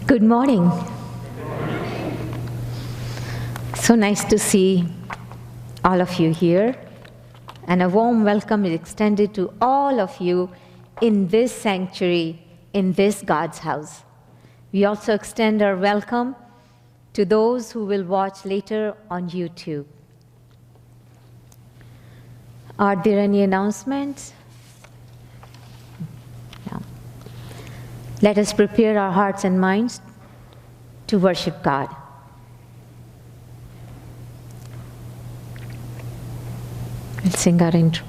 Good morning. So nice to see all of you here, and a warm welcome is extended to all of you in this sanctuary, in this God's house. We also extend our welcome to those who will watch later on YouTube. Are there any announcements? No. Let us prepare our hearts and minds to worship God. We'll sing our intro.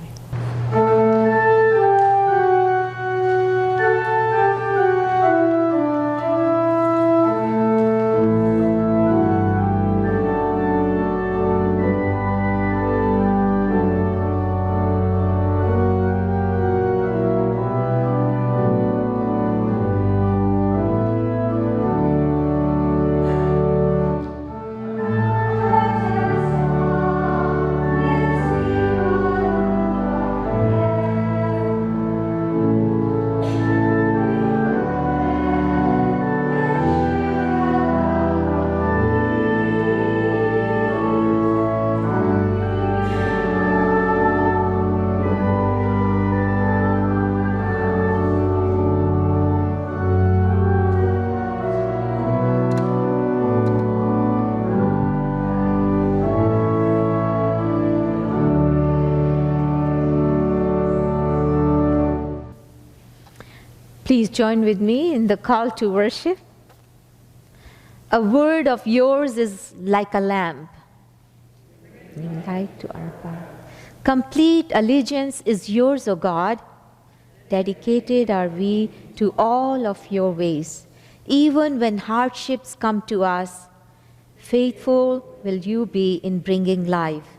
Please join with me in the call to worship. A word of yours is like a lamp, light to our path. Complete allegiance is yours, O God. Dedicated are we to all of your ways. Even when hardships come to us, faithful will you be in bringing life.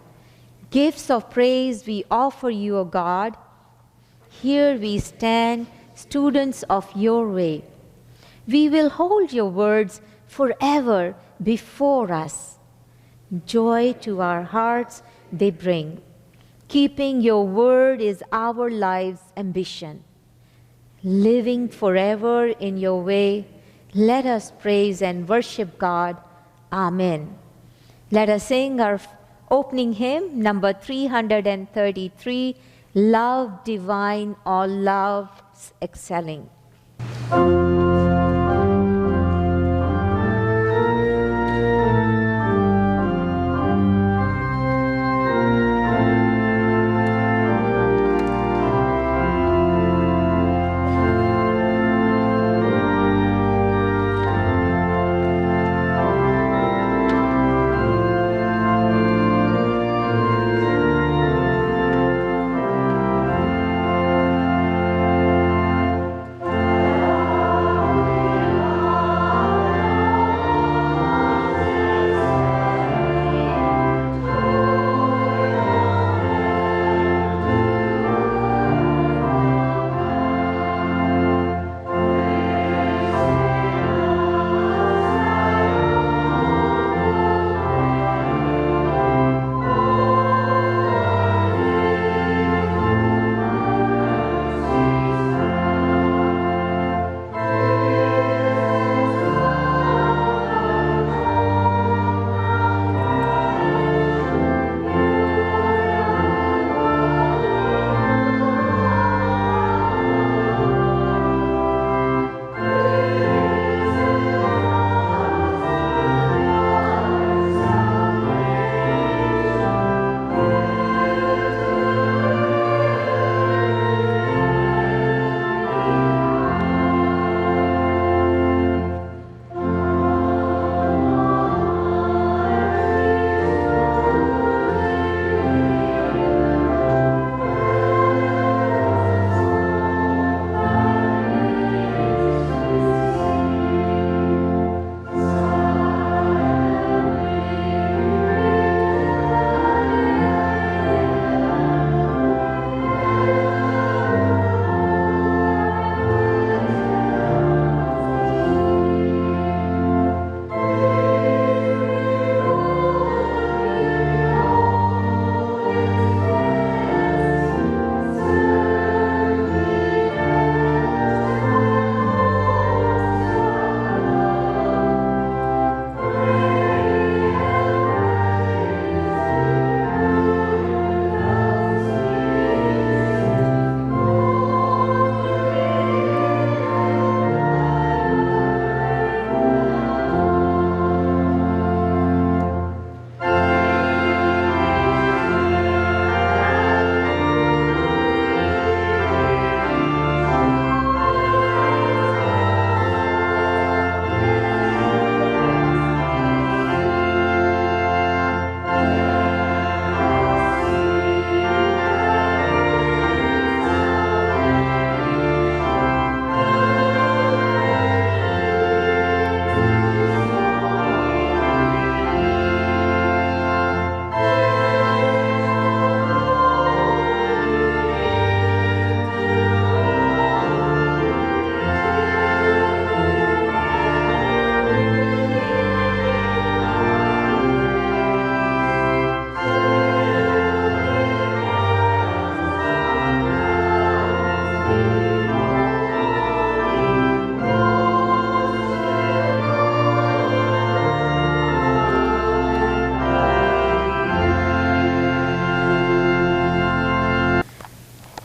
Gifts of praise we offer you, O God. Here we stand, students of your way. We will hold your words forever before us. Joy to our hearts they bring. Keeping your word is our life's ambition. Living forever in your way, let us praise and worship God. Amen. Let us sing our opening hymn, number 333, Love Divine, All Loves Excelling.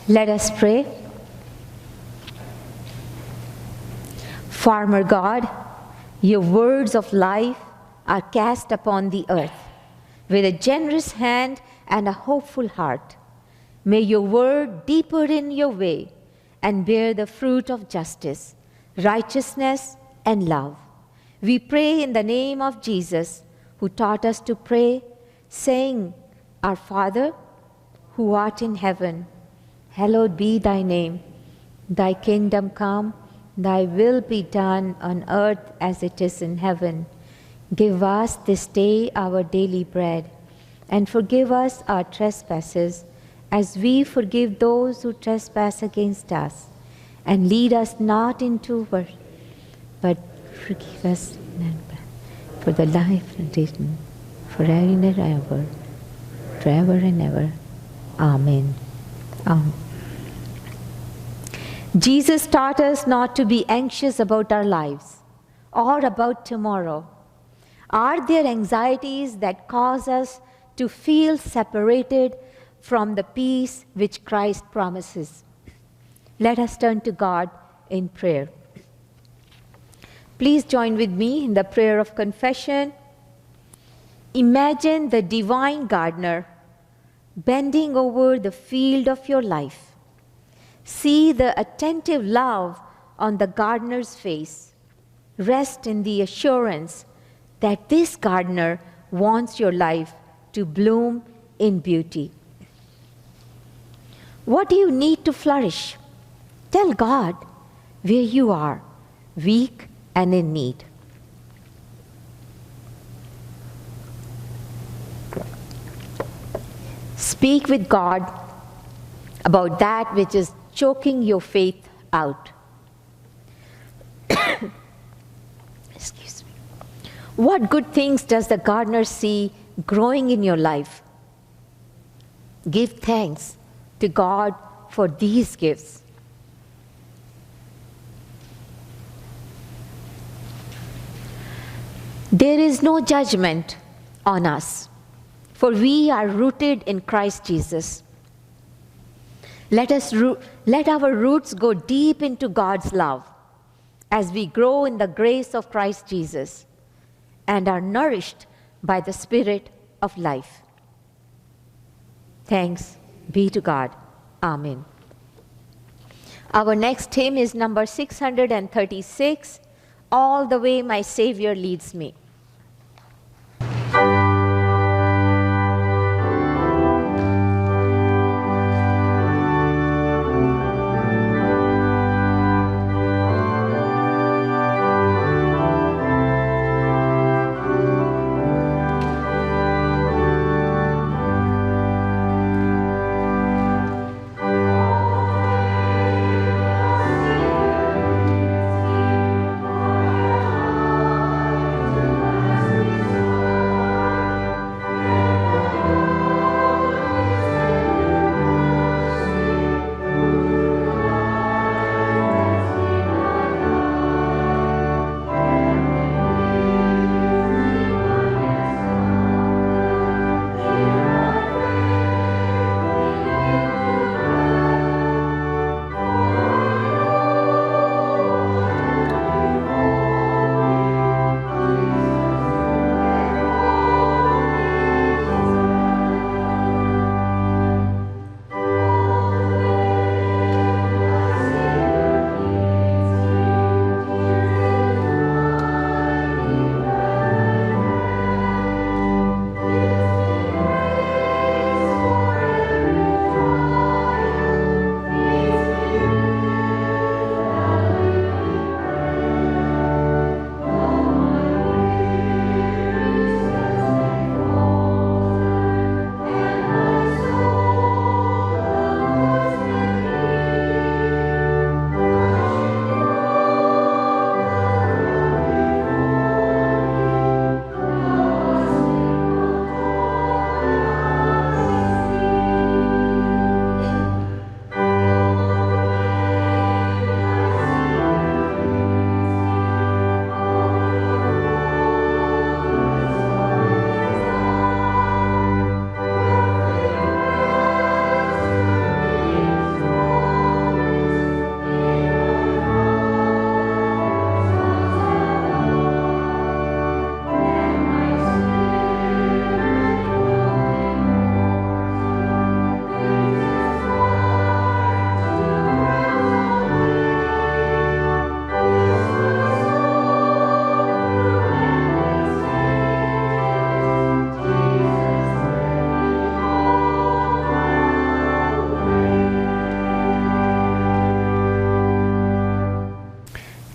Let us pray. Farmer God, your words of life are cast upon the earth. With a generous hand and a hopeful heart, may your word deeper in your way and bear the fruit of justice, righteousness, and love. We pray in the name of Jesus, who taught us to pray, saying, Our Father, who art in heaven, hallowed be thy name. Thy kingdom come, thy will be done on earth as it is in heaven. Give us this day our daily bread, and forgive us our trespasses, as we forgive those who trespass against us. And lead us not into world, but forgive us for the life and reason, forever and ever, forever and ever. Amen. Amen. Jesus taught us not to be anxious about our lives or about tomorrow. Are there anxieties that cause us to feel separated from the peace which Christ promises? Let us turn to God in prayer. Please join with me in the prayer of confession. Imagine the divine gardener bending over the field of your life. See the attentive love on the gardener's face. Rest in the assurance that this gardener wants your life to bloom in beauty. What do you need to flourish? Tell God where you are, weak and in need. Speak with God about that which is choking your faith out. Excuse me. What good things does the gardener see growing in your life? Give thanks to God for these gifts. There is no judgment on us, for we are rooted in Christ Jesus. Let our roots go deep into God's love as we grow in the grace of Christ Jesus and are nourished by the Spirit of life. Thanks be to God. Amen. Our next hymn is number 636, All the Way My Savior Leads Me.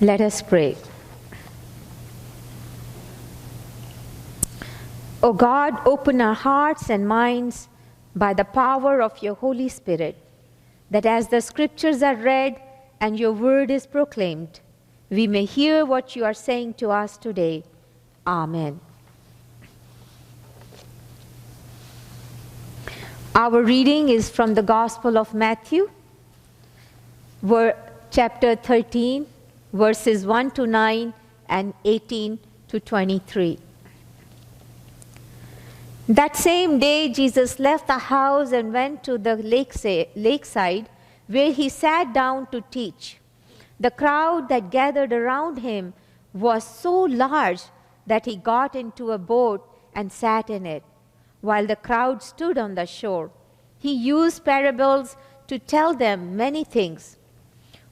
Let us pray. O God, open our hearts and minds by the power of your Holy Spirit, that as the scriptures are read and your word is proclaimed, we may hear what you are saying to us today. Amen. Our reading is from the Gospel of Matthew, chapter 13, verses 1 to 9 and 18 to 23. That same day, Jesus left the house and went to the lakeside, where he sat down to teach. The crowd that gathered around him was so large that he got into a boat and sat in it, while the crowd stood on the shore. He used parables to tell them many things.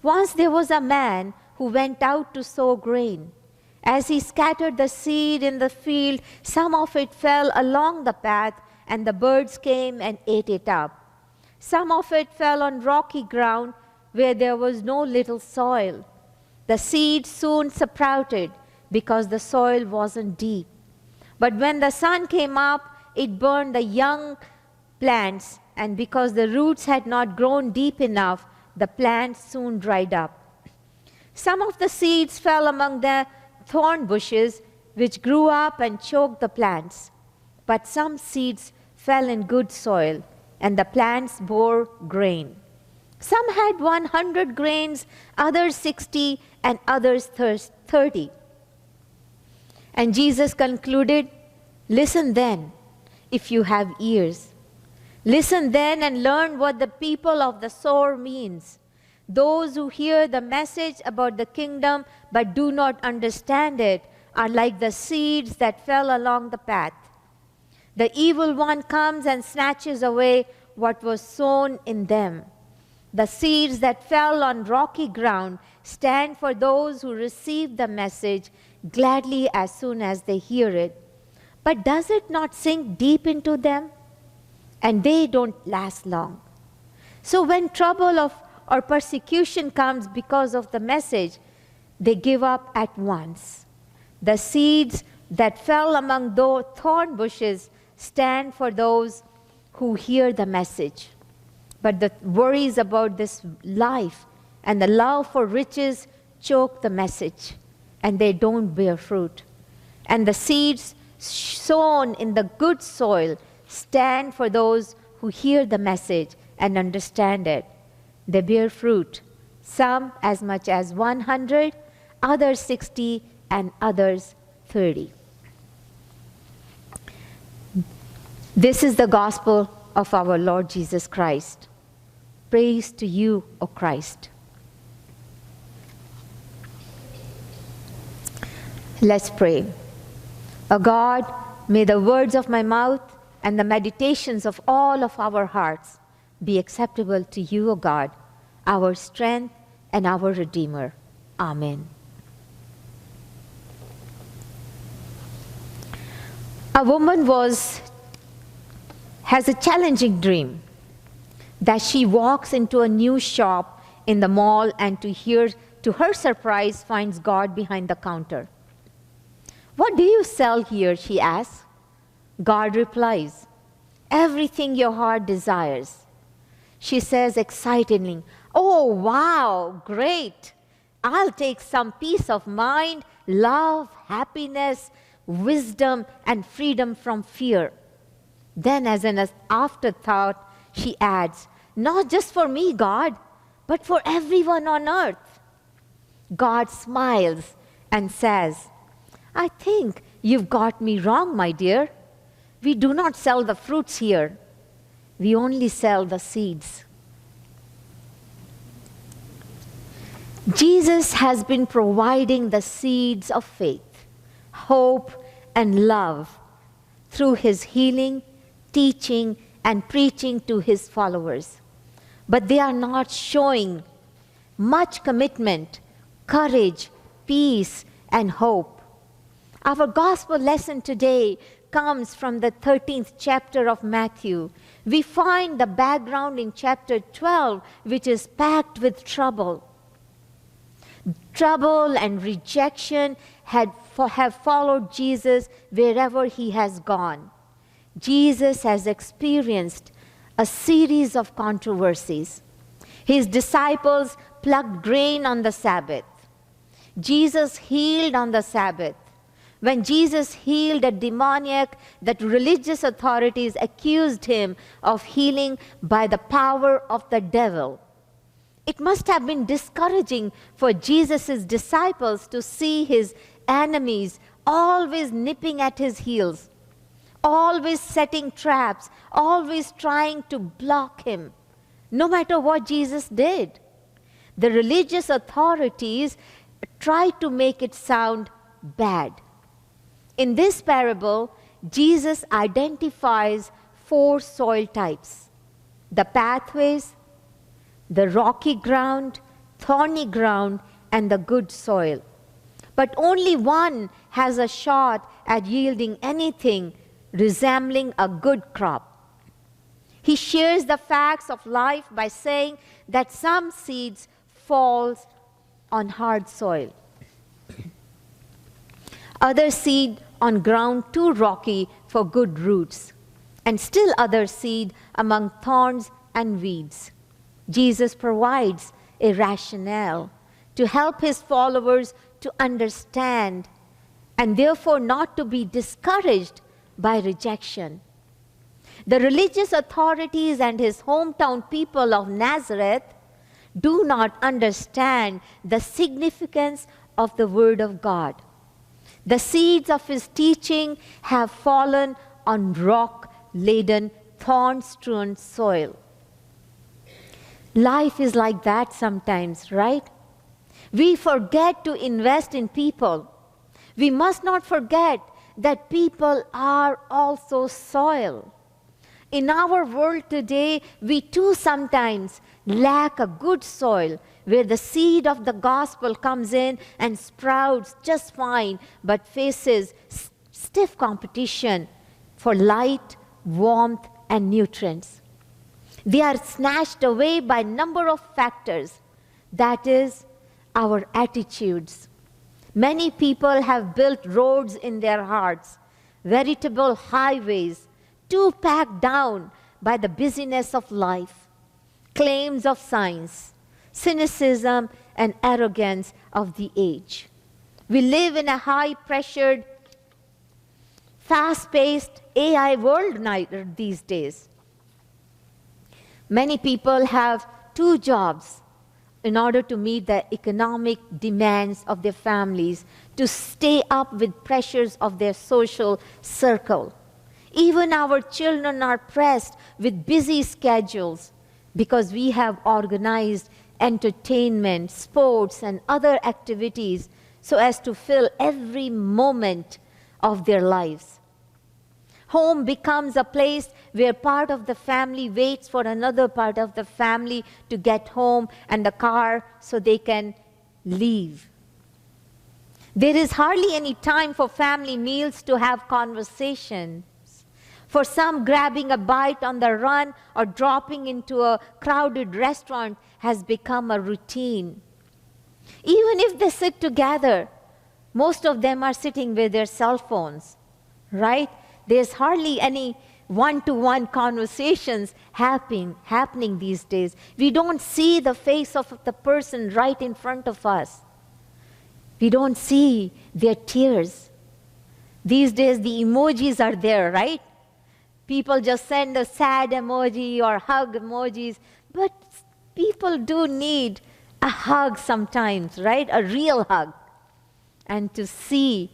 Once there was a man who went out to sow grain. As he scattered the seed in the field, some of it fell along the path, and the birds came and ate it up. Some of it fell on rocky ground where there was no little soil. The seed soon sprouted because the soil wasn't deep. But when the sun came up, it burned the young plants, and because the roots had not grown deep enough, the plants soon dried up. Some of the seeds fell among the thorn bushes, which grew up and choked the plants. But some seeds fell in good soil, and the plants bore grain. Some had 100 grains, others 60, and others 30. And Jesus concluded, "Listen then, if you have ears. Listen then and learn what the people of the sower means. Those who hear the message about the kingdom but do not understand it are like the seeds that fell along the path. The evil one comes and snatches away what was sown in them. The seeds that fell on rocky ground stand for those who receive the message gladly as soon as they hear it. But does it not sink deep into them? And they don't last long. So when trouble or persecution comes because of the message, they give up at once. The seeds that fell among those thorn bushes stand for those who hear the message. But the worries about this life and the love for riches choke the message, and they don't bear fruit. And the seeds sown in the good soil stand for those who hear the message and understand it. They bear fruit, some as much as 100, others 60, and others 30. This is the gospel of our Lord Jesus Christ. Praise to you, O Christ. Let's pray. O God, may the words of my mouth and the meditations of all of our hearts be acceptable to you, O God, our strength and our Redeemer. Amen. A woman has a challenging dream that she walks into a new shop in the mall and to her surprise finds God behind the counter. "What do you sell here?" she asks. God replies, "Everything your heart desires." She says excitedly, "Oh, wow, great. I'll take some peace of mind, love, happiness, wisdom, and freedom from fear." Then, as an afterthought, she adds, "Not just for me, God, but for everyone on earth." God smiles and says, "I think you've got me wrong, my dear. We do not sell the fruits here. We only sell the seeds." Jesus has been providing the seeds of faith, hope, and love through his healing, teaching, and preaching to his followers. But they are not showing much commitment, courage, peace, and hope. Our gospel lesson today comes from the 13th chapter of Matthew. We find the background in chapter 12, which is packed with trouble. Trouble and rejection have followed Jesus wherever he has gone. Jesus has experienced a series of controversies. His disciples plucked grain on the Sabbath. Jesus healed on the Sabbath. When Jesus healed a demoniac, that religious authorities accused him of healing by the power of the devil. It must have been discouraging for Jesus' disciples to see his enemies always nipping at his heels, always setting traps, always trying to block him, no matter what Jesus did. The religious authorities tried to make it sound bad. In this parable, Jesus identifies 4 soil types: the pathways, the rocky ground, thorny ground, and the good soil. But only one has a shot at yielding anything resembling a good crop. He shares the facts of life by saying that some seeds fall on hard soil, other seed on ground too rocky for good roots, and still other seed among thorns and weeds. Jesus provides a rationale to help his followers to understand and therefore not to be discouraged by rejection. The religious authorities and his hometown people of Nazareth do not understand the significance of the Word of God. The seeds of his teaching have fallen on rock-laden, thorn-strewn soil. Life is like that sometimes, right? We forget to invest in people. We must not forget that people are also soil. In our world today, we too sometimes lack a good soil where the seed of the gospel comes in and sprouts just fine, but faces stiff competition for light, warmth, and nutrients. They are snatched away by a number of factors, that is, our attitudes. Many people have built roads in their hearts, veritable highways, too packed down by the busyness of life, claims of science, cynicism, and arrogance of the age. We live in a high-pressured, fast-paced AI world these days. Many people have 2 jobs in order to meet the economic demands of their families, to stay up with pressures of their social circle. Even our children are pressed with busy schedules because we have organized entertainment, sports, and other activities so as to fill every moment of their lives. Home becomes a place where part of the family waits for another part of the family to get home and the car so they can leave. There is hardly any time for family meals to have conversations. For some, grabbing a bite on the run or dropping into a crowded restaurant has become a routine. Even if they sit together, most of them are sitting with their cell phones, right? There's hardly any one-to-one conversations happening these days. We don't see the face of the person right in front of us. We don't see their tears. These days, the emojis are there, right? People just send a sad emoji or hug emojis, but people do need a hug sometimes, right? A real hug. And to see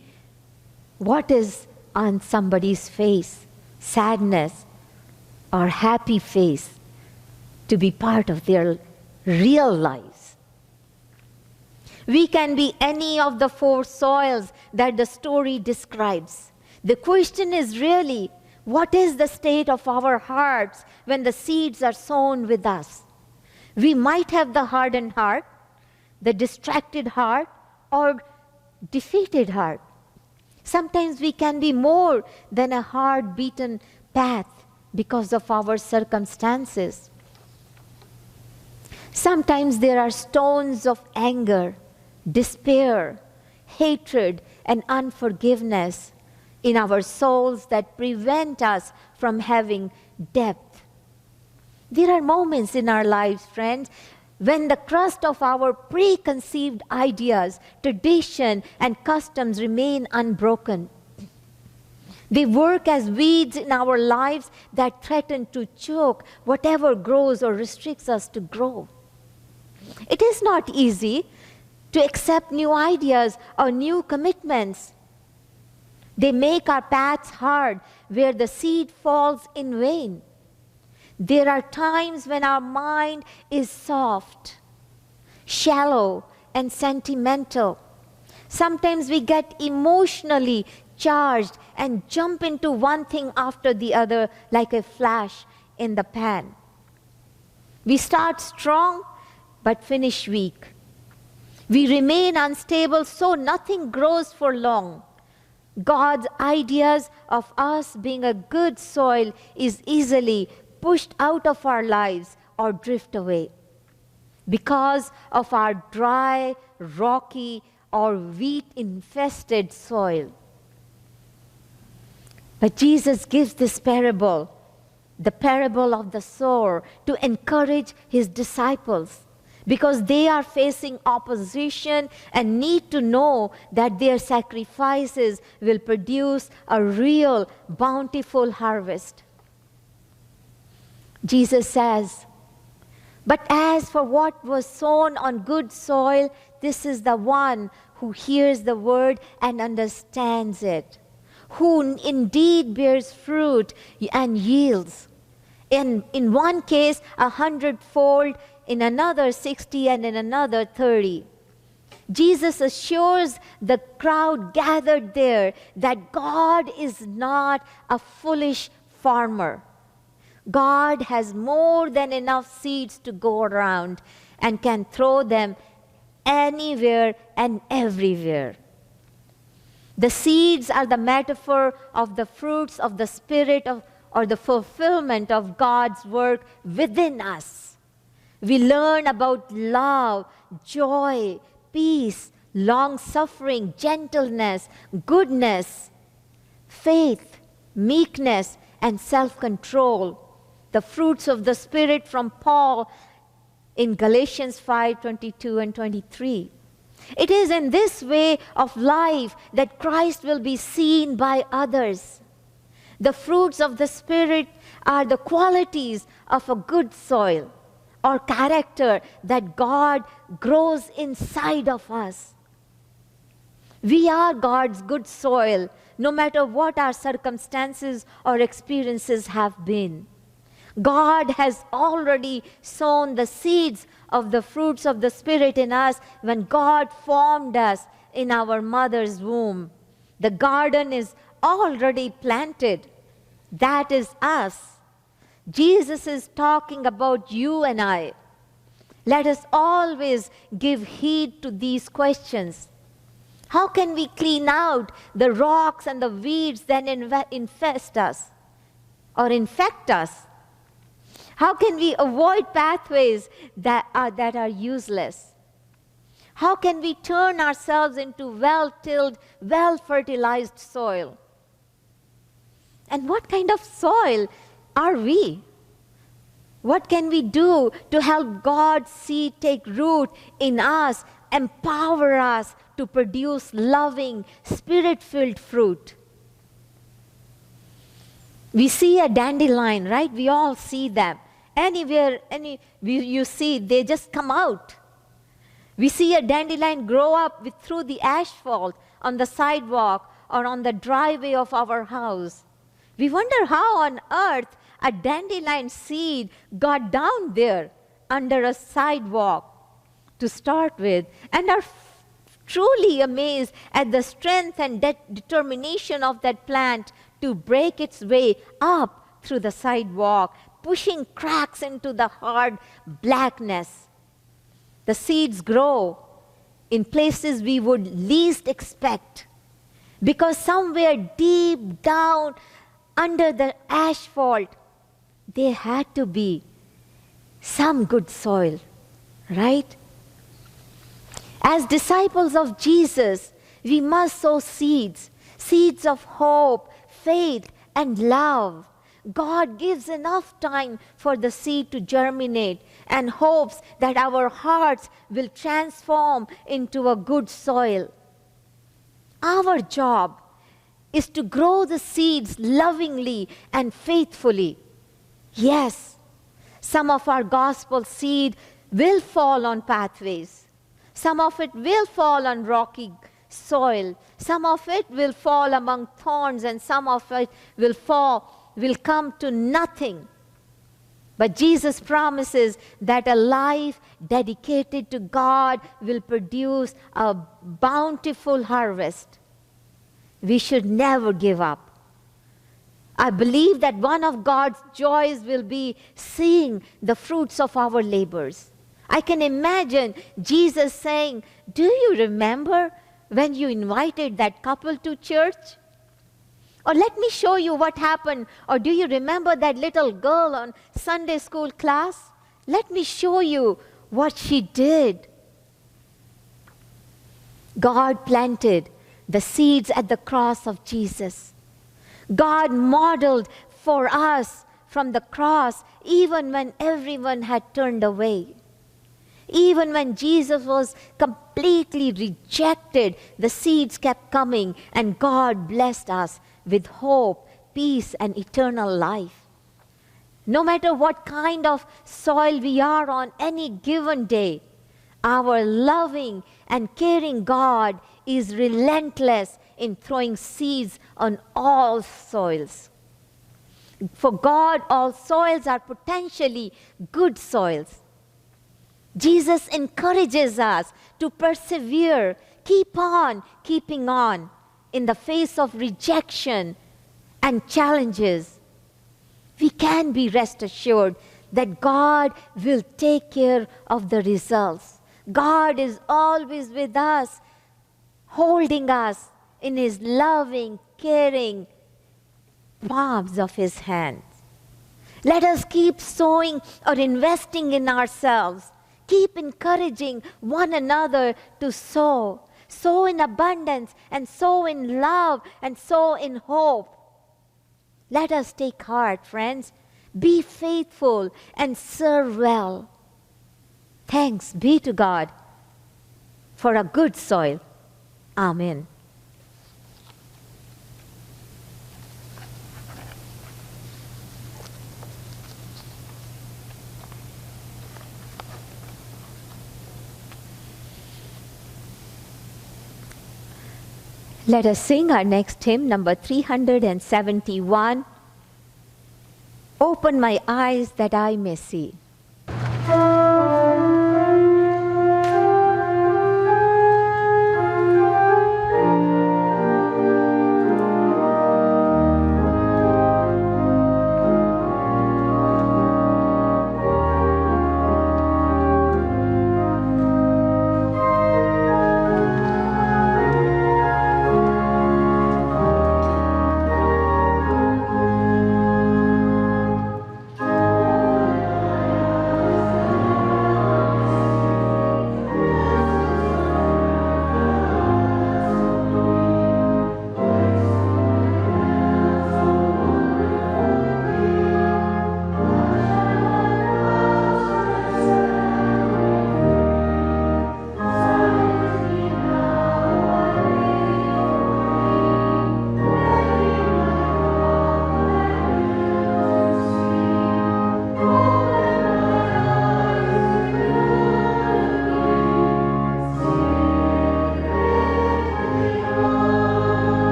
what is on somebody's face, sadness or happy face, to be part of their real lives. We can be any of the 4 soils that the story describes. The question is really, what is the state of our hearts when the seeds are sown with us? We might have the hardened heart, the distracted heart, or defeated heart. Sometimes we can be more than a hard-beaten path because of our circumstances. Sometimes there are stones of anger despair, hatred, and unforgiveness in our souls that prevent us from having depth. There are moments in our lives, friends, when the crust of our preconceived ideas, tradition, and customs remain unbroken. They work as weeds in our lives that threaten to choke whatever grows or restricts us to grow. It is not easy to accept new ideas or new commitments. They make our paths hard where the seed falls in vain. There are times when our mind is soft, shallow, and sentimental. Sometimes we get emotionally charged and jump into one thing after the other like a flash in the pan. We start strong but finish weak. We remain unstable so nothing grows for long. God's ideas of us being a good soil is easily pushed out of our lives or drift away because of our dry, rocky, or weed-infested soil. But Jesus gives this parable, the parable of the sower, to encourage his disciples because they are facing opposition and need to know that their sacrifices will produce a real, bountiful harvest. Jesus says, "But as for what was sown on good soil, this is the one who hears the word and understands it, who indeed bears fruit and yields. In one case, 100-fold, in another 60, and in another 30. Jesus assures the crowd gathered there that God is not a foolish farmer. God has more than enough seeds to go around and can throw them anywhere and everywhere. The seeds are the metaphor of the fruits of the Spirit or the fulfillment of God's work within us. We learn about love, joy, peace, long-suffering, gentleness, goodness, faith, meekness, and self-control. The fruits of the Spirit from Paul in Galatians 5:22 and 23. It is in this way of life that Christ will be seen by others. The fruits of the Spirit are the qualities of a good soil or character that God grows inside of us. We are God's good soil, no matter what our circumstances or experiences have been. God has already sown the seeds of the fruits of the Spirit in us when God formed us in our mother's womb. The garden is already planted. That is us. Jesus is talking about you and I. Let us always give heed to these questions. How can we clean out the rocks and the weeds that infest us or infect us? How can we avoid pathways that are useless? How can we turn ourselves into well-tilled, well-fertilized soil? And what kind of soil are we? What can we do to help God's seed take root in us, empower us to produce loving, spirit-filled fruit? We see a dandelion, right? We all see them. Anywhere, you see, they just come out. We see a dandelion grow up through the asphalt on the sidewalk or on the driveway of our house. We wonder how on earth a dandelion seed got down there under a sidewalk to start with, and are truly amazed at the strength and determination of that plant to break its way up through the sidewalk, pushing cracks into the hard blackness. The seeds grow in places we would least expect, because somewhere deep down under the asphalt, there had to be some good soil, right? As disciples of Jesus, we must sow seeds, seeds of hope, faith, and love. God gives enough time for the seed to germinate and hopes that our hearts will transform into a good soil. Our job is to grow the seeds lovingly and faithfully. Yes, some of our gospel seed will fall on pathways. Some of it will fall on rocky soil. Some of it will fall among thorns, and some of it will come to nothing. But Jesus promises that a life dedicated to God will produce a bountiful harvest. We should never give up. I believe that one of God's joys will be seeing the fruits of our labors. I can imagine Jesus saying, "Do you remember when you invited that couple to church? Or let me show you what happened. Or do you remember that little girl on Sunday school class? Let me show you what she did." God planted the seeds at the cross of Jesus. God modeled for us from the cross even when everyone had turned away. Even when Jesus was completely rejected, the seeds kept coming, and God blessed us with hope, peace, and eternal life. No matter what kind of soil we are on any given day, our loving and caring God is relentless in throwing seeds on all soils. For God, all soils are potentially good soils. Jesus encourages us to persevere, keep on keeping on in the face of rejection and challenges. We can be rest assured that God will take care of the results. God is always with us, holding us in His loving, caring palms of His hands. Let us keep sowing or investing in ourselves. Keep encouraging one another to sow. Sow in abundance, and sow in love, and sow in hope. Let us take heart, friends. Be faithful and serve well. Thanks be to God for a good soil. Amen. Let us sing our next hymn, number 371. Open my eyes that I may see.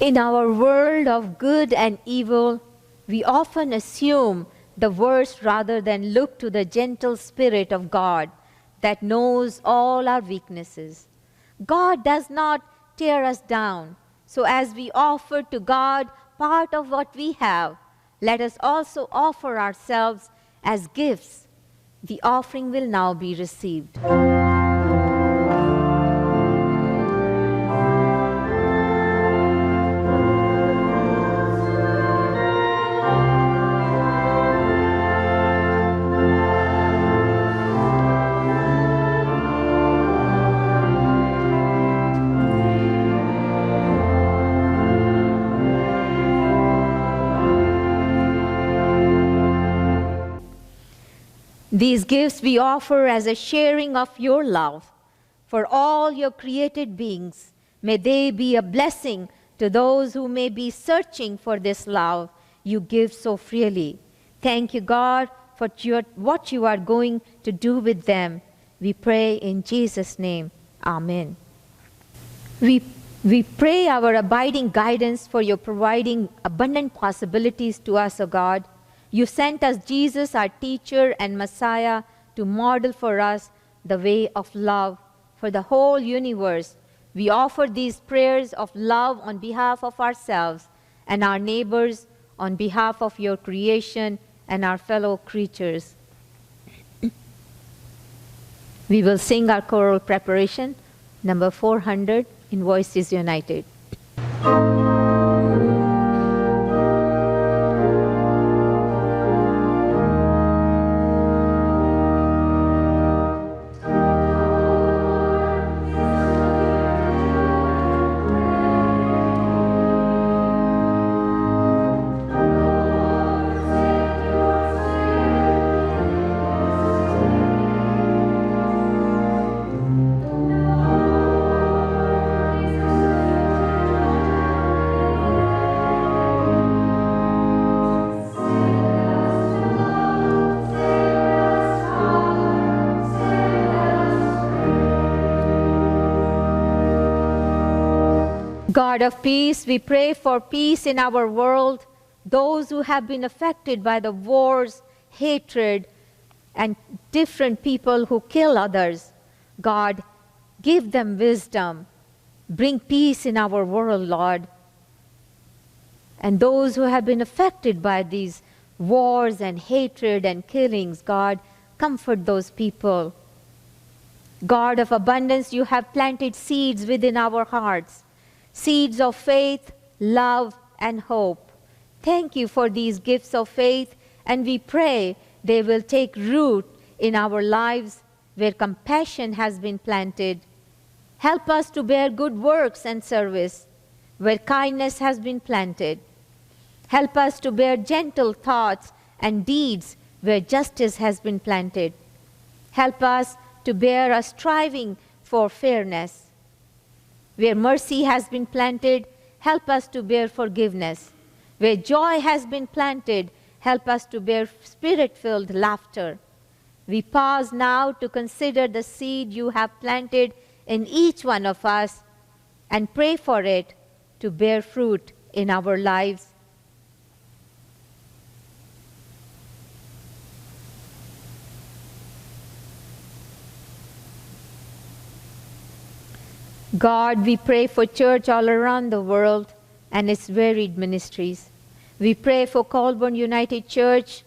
In our world of good and evil, we often assume the worst rather than look to the gentle Spirit of God that knows all our weaknesses. God does not tear us down. So as we offer to God part of what we have, let us also offer ourselves as gifts. The offering will now be received. These gifts we offer as a sharing of your love for all your created beings. May they be a blessing to those who may be searching for this love you give so freely. Thank you, God, for what you are going to do with them. We pray in Jesus' name. Amen. We pray our abiding guidance for your providing abundant possibilities to us, O God. You sent us Jesus, our teacher and Messiah, to model for us the way of love for the whole universe. We offer these prayers of love on behalf of ourselves and our neighbors, on behalf of your creation and our fellow creatures. We will sing our choral preparation, number 400, in Voices United. God of peace, we pray for peace in our world, those who have been affected by the wars, hatred, and different people who kill others. God, give them wisdom. Bring peace in our world, Lord. And those who have been affected by these wars and hatred and killings, God, comfort those people. God of abundance, you have planted seeds within our hearts. Seeds of faith, love, and hope. Thank you for these gifts of faith, and we pray they will take root in our lives where compassion has been planted. Help us to bear good works and service where kindness has been planted. Help us to bear gentle thoughts and deeds where justice has been planted. Help us to bear a striving for fairness. Where mercy has been planted, help us to bear forgiveness. Where joy has been planted, help us to bear spirit-filled laughter. We pause now to consider the seed you have planted in each one of us and pray for it to bear fruit in our lives. God, we pray for church all around the world and its varied ministries. We pray for Colborne United Church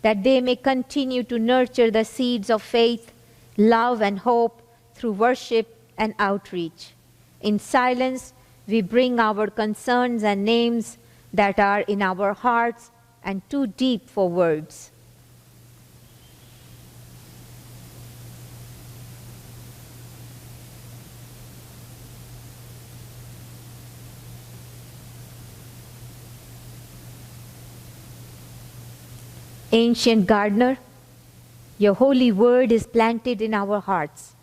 that they may continue to nurture the seeds of faith, love, and hope through worship and outreach. In silence, we bring our concerns and names that are in our hearts and too deep for words. Ancient gardener, your holy word is planted in our hearts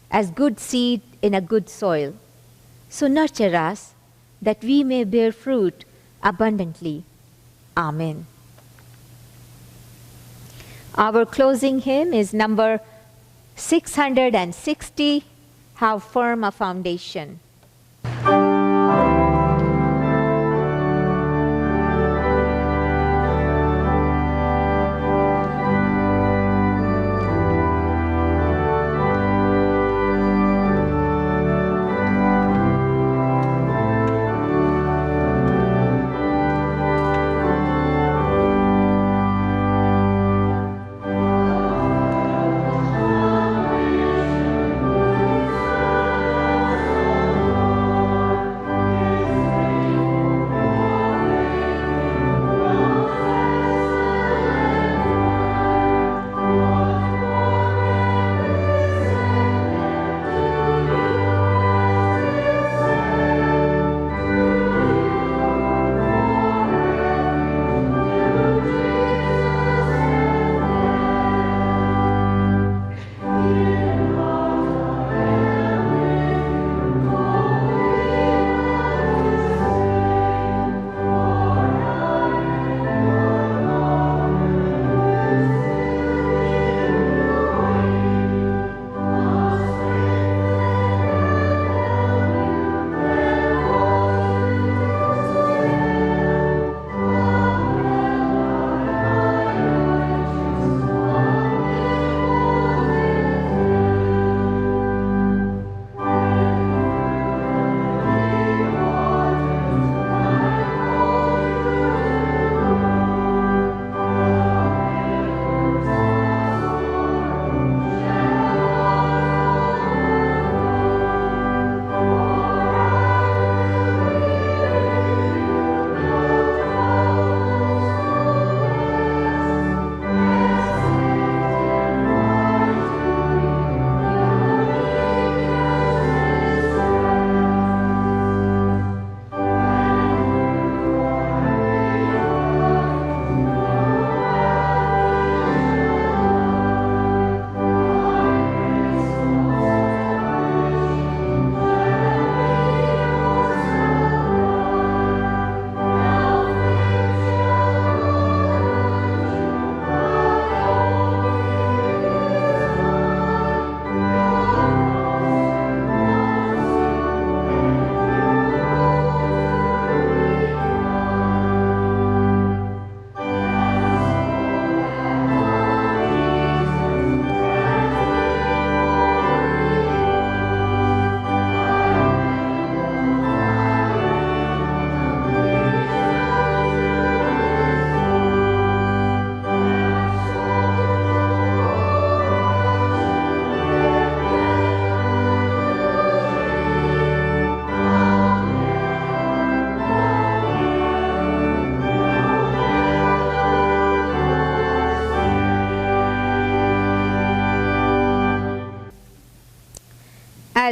as good seed in a good soil. So nurture us that we may bear fruit abundantly. Amen. Our closing hymn is number 660, How Firm a Foundation.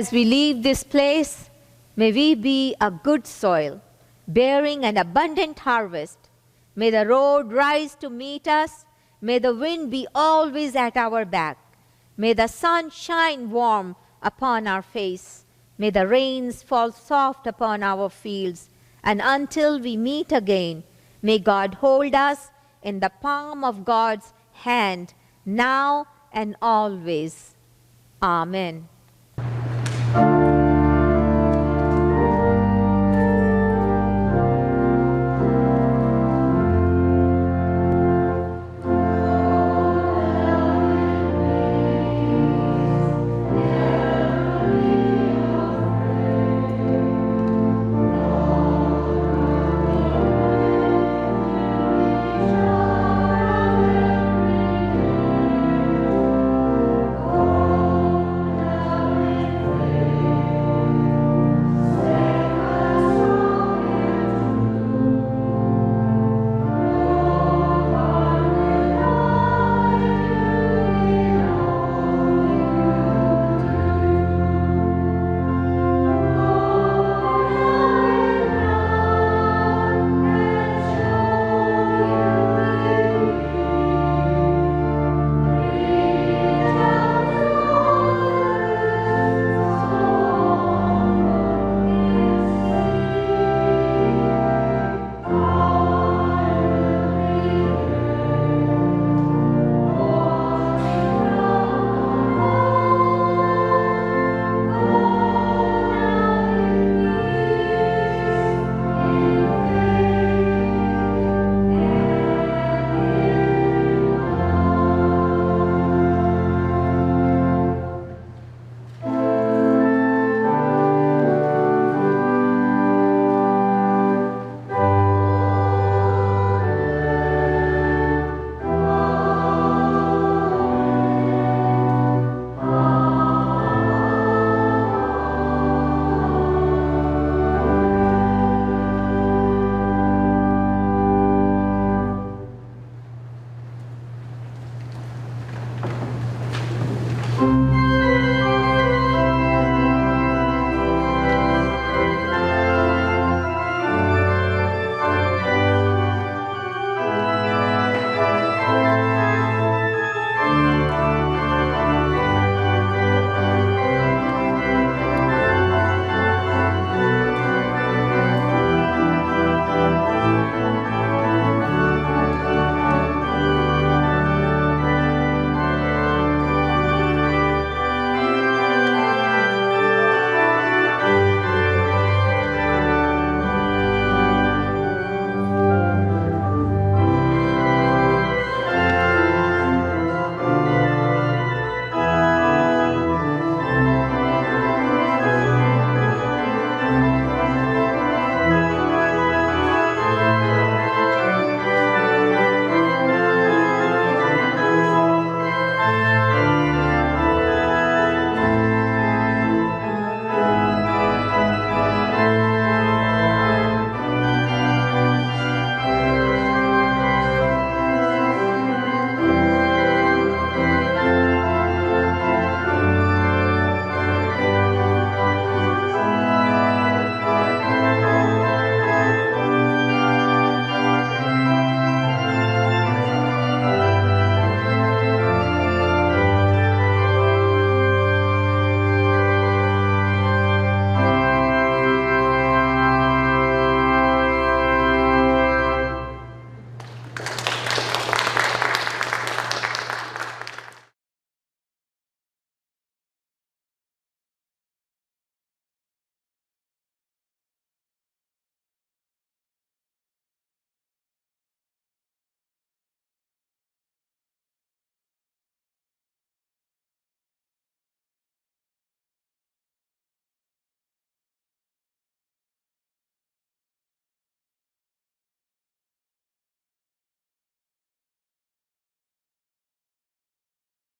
As we leave this place, may we be a good soil, bearing an abundant harvest. May the road rise to meet us. May the wind be always at our back. May the sun shine warm upon our face. May the rains fall soft upon our fields. And until we meet again, may God hold us in the palm of God's hand, now and always. Amen.